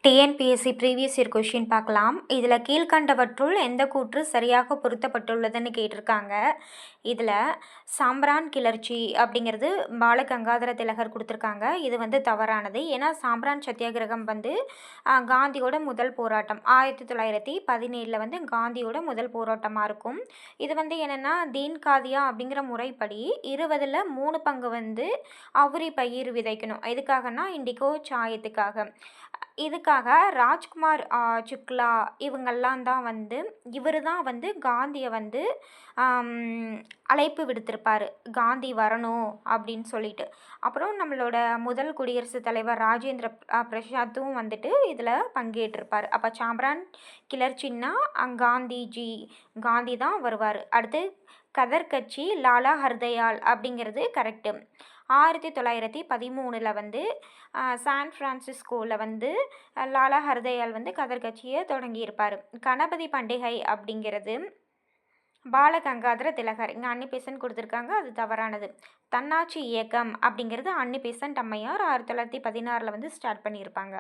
TNPSC previous year question பார்க்கலாம். இதில் கீழ்கண்டவற்றுள் எந்த கூற்று சரியாக பொருத்தப்பட்டுள்ளதுன்னு கேட்டிருக்காங்க. இதில் சாம்பிரான் கிளர்ச்சி அப்படிங்கிறது பாலகங்காதர திலகர் கொடுத்துருக்காங்க. இது தவறானது. ஏன்னா சாம்பிரான் சத்தியாகிரகம் காந்தியோட முதல் போராட்டம் 1917 காந்தியோட முதல் போராட்டமாக இருக்கும். இது என்னென்னா தீன் காதியா அப்படிங்கிற முறைப்படி 20ல் 3 பங்கு அவுரி பயிர் விதைக்கணும். எதுக்காகனா இண்டிகோ சாயத்துக்காக. இதுக்காக ராஜ்குமார் சுக்லா இவங்கெல்லாம் தான் இவர் தான் காந்தியை அழைப்பு விடுத்திருப்பார், காந்தி வரணும் அப்படின்னு சொல்லிட்டு. அப்புறம் நம்மளோட முதல் குடியரசுத் தலைவர் ராஜேந்திர பிரசாத்தும் இதில் பங்கேற்றிருப்பார். அப்போ சாம்பிரான் கிளர்ச்சின்னா காந்தி தான் வருவார். அடுத்து கதர் கட்சி லாலா ஹர்தயால் அப்படிங்கிறது கரெக்டு. 1913 சான் ஃப்ரான்சிஸ்கோவில் லாலா ஹர்தயால் கதர் கட்சியை தொடங்கியிருப்பார். கணபதி பண்டிகை அப்படிங்கிறது பாலகங்காதர திலகர். இங்கே அன்னி பெசன்ட் கொடுத்துருக்காங்க, அது தவறானது. தன்னாட்சி இயக்கம் அப்படிங்கிறது அன்னி பெசன்ட் அம்மையார் 1916 ஸ்டார்ட் பண்ணியிருப்பாங்க.